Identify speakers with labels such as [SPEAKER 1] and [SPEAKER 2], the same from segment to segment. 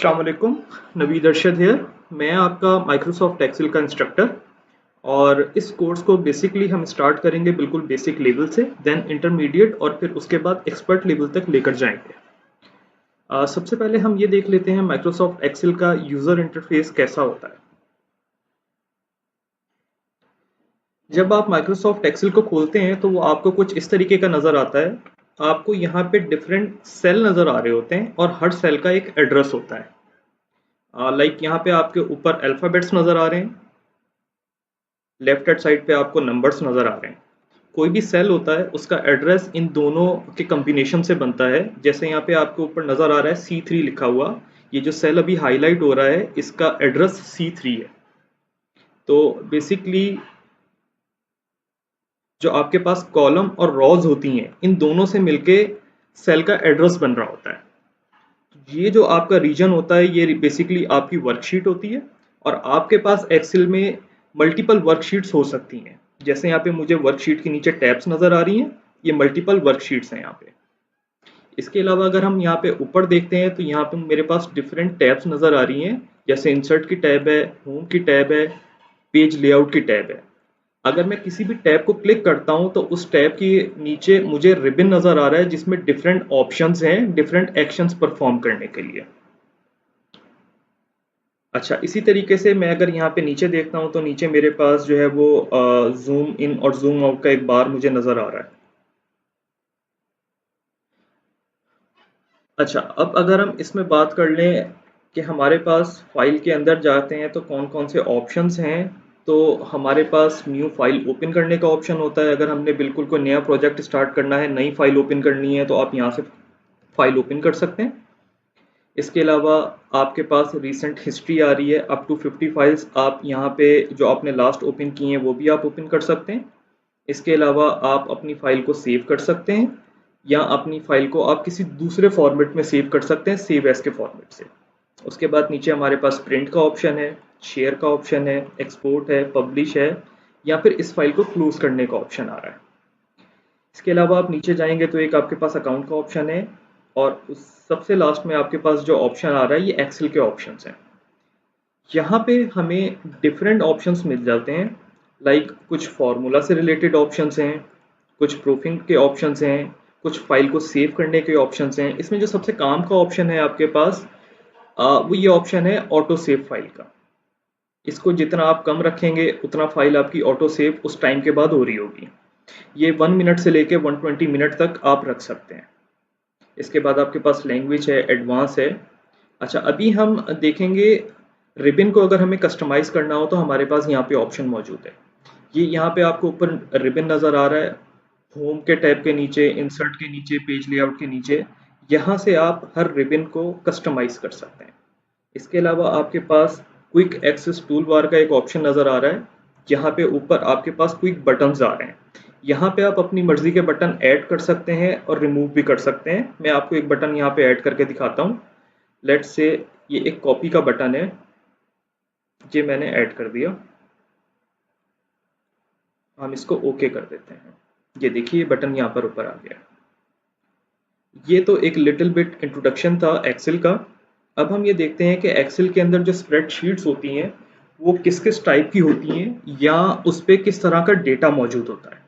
[SPEAKER 1] अस्सलाम वालेकुम। नवीद अरशद हियर। मैं आपका माइक्रोसॉफ्ट एक्सेल का इंस्ट्रक्टर और इस कोर्स को बेसिकली हम स्टार्ट करेंगे बिल्कुल बेसिक लेवल से, देन इंटरमीडिएट और फिर उसके बाद एक्सपर्ट लेवल तक लेकर जाएंगे। सबसे पहले हम ये देख लेते हैं माइक्रोसॉफ्ट एक्सेल का यूज़र इंटरफेस कैसा होता है। जब आप माइक्रोसॉफ्ट एक्सेल को खोलते हैं तो वो आपको कुछ इस तरीके का नज़र आता है। आपको यहाँ पे डिफरेंट सेल नज़र आ रहे होते हैं और हर सेल का एक एड्रेस होता है। लाइक यहाँ पे आपके ऊपर अल्फ़ाबेट्स नज़र आ रहे हैं, लेफ्ट हैंड साइड पे आपको नंबर्स नज़र आ रहे हैं। कोई भी सेल होता है उसका एड्रेस इन दोनों के कम्बिनेशन से बनता है। जैसे यहाँ पे आपके ऊपर नज़र आ रहा है C3 लिखा हुआ, ये जो सेल अभी हाईलाइट हो रहा है इसका एड्रेस C3 है। तो बेसिकली जो आपके पास कॉलम और रॉज होती हैं इन दोनों से मिलके सेल का एड्रेस बन रहा होता है। ये जो आपका रीजन होता है ये बेसिकली आपकी वर्कशीट होती है और आपके पास एक्सेल में मल्टीपल वर्कशीट्स हो सकती हैं। जैसे यहाँ पे मुझे वर्कशीट के नीचे टैब्स नज़र आ रही हैं, ये मल्टीपल वर्कशीट्स हैं यहाँ पे। इसके अलावा अगर हम यहाँ पे ऊपर देखते हैं तो यहाँ पे मेरे पास डिफरेंट टैब्स नज़र आ रही हैं। जैसे इंसर्ट की टैब है, होम की टैब है, पेज लेआउट की टैब है। अगर मैं किसी भी टैब को क्लिक करता हूं तो उस टैब के नीचे मुझे रिबन नज़र आ रहा है जिसमें डिफरेंट ऑप्शंस हैं डिफरेंट एक्शंस परफॉर्म करने के लिए। अच्छा, इसी तरीके से मैं अगर यहाँ पे नीचे देखता हूँ तो नीचे मेरे पास जो है वो जूम इन और जूम आउट का एक बार मुझे नज़र आ रहा है। अच्छा, अब अगर हम इसमें बात कर लें कि हमारे पास फाइल के अंदर जाते हैं तो कौन कौन से ऑप्शंस हैं, तो हमारे पास न्यू फाइल ओपन करने का ऑप्शन होता है। अगर हमने बिल्कुल कोई नया प्रोजेक्ट स्टार्ट करना है, नई फाइल ओपन करनी है तो आप यहाँ से फाइल ओपन कर सकते हैं। इसके अलावा आपके पास रिसेंट हिस्ट्री आ रही है, अप टू 50 फाइल्स आप यहाँ पे जो आपने लास्ट ओपन की हैं वो भी आप ओपन कर सकते हैं। इसके अलावा आप अपनी फ़ाइल को सेव कर सकते हैं या अपनी फ़ाइल को आप किसी दूसरे फॉर्मेट में सेव कर सकते हैं, सेव एज़ के फॉर्मेट से। उसके बाद नीचे हमारे पास प्रिंट का ऑप्शन है, शेयर का ऑप्शन है, एक्सपोर्ट है, पब्लिश है या फिर इस फाइल को क्लोज करने का ऑप्शन आ रहा है। इसके अलावा आप नीचे जाएंगे तो एक आपके पास अकाउंट का ऑप्शन है और उस सबसे लास्ट में आपके पास जो ऑप्शन आ रहा है ये एक्सेल के ऑप्शंस हैं। यहाँ पे हमें डिफरेंट ऑप्शंस मिल जाते हैं। लाइक कुछ फार्मूला से रिलेटेड ऑप्शंस हैं, कुछ प्रूफिंग के ऑप्शंस हैं, कुछ फाइल को सेव करने के ऑप्शंस हैं। इसमें जो सबसे काम का ऑप्शन है आपके पास वो ये ऑप्शन है ऑटो सेव फाइल का। इसको जितना आप कम रखेंगे उतना फाइल आपकी ऑटो सेव उस टाइम के बाद हो रही होगी। ये 1 मिनट से लेके 120 मिनट तक आप रख सकते हैं। इसके बाद आपके पास लैंग्वेज है, एडवांस है। अच्छा, अभी हम देखेंगे रिबन को अगर हमें कस्टमाइज़ करना हो तो हमारे पास यहाँ पे ऑप्शन मौजूद है। ये यहाँ पे आपको ऊपर रिबन नज़र आ रहा है, होम के टैब के नीचे, इंसर्ट के नीचे, पेज लेआउट के नीचे। यहाँ से आप हर रिबन को कस्टमाइज़ कर सकते हैं। इसके अलावा आपके पास क्विक एक्सेस टूल बार का एक ऑप्शन नज़र आ रहा है। यहाँ पे ऊपर आपके पास क्विक बटन्स आ रहे हैं। यहाँ पे आप अपनी मर्जी के बटन ऐड कर सकते हैं और रिमूव भी कर सकते हैं। मैं आपको एक बटन यहाँ पे ऐड करके दिखाता हूँ। लेट्स से ये एक कॉपी का बटन है, ये मैंने ऐड कर दिया। हम इसको ओके कर देते हैं। ये देखिए बटन यहाँ पर ऊपर आ गया। ये तो एक लिटिल बिट इंट्रोडक्शन था एक्सेल का। अब हम ये देखते हैं कि एक्सेल के अंदर जो स्प्रेडशीट्स होती हैं वो किस किस टाइप की होती हैं या उस पर किस तरह का डेटा मौजूद होता है।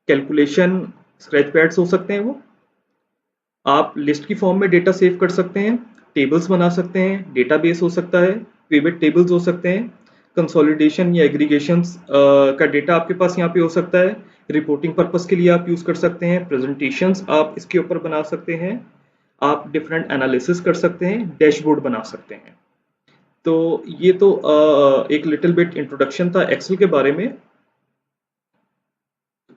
[SPEAKER 1] कैलकुलेशन स्क्रैच पैड्स हो सकते हैं, वो आप लिस्ट की फॉर्म में डेटा सेव कर सकते हैं, टेबल्स बना सकते हैं, डेटाबेस हो सकता है, पिवट टेबल्स हो सकते हैं, कंसोलिडेशन या एग्रीगेशंस का डेटा आपके पास यहाँ पे हो सकता है, रिपोर्टिंग पर्पस के लिए आप यूज़ कर सकते हैं, प्रेजेंटेशंस आप इसके ऊपर बना सकते हैं, आप डिफरेंट एनालिसिस कर सकते हैं, डैशबोर्ड बना सकते हैं। तो ये तो एक लिटिल बिट इंट्रोडक्शन था एक्सेल के बारे में।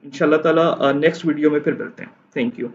[SPEAKER 1] इंशाल्लाह ताला नेक्स्ट वीडियो में फिर मिलते हैं। Thank you.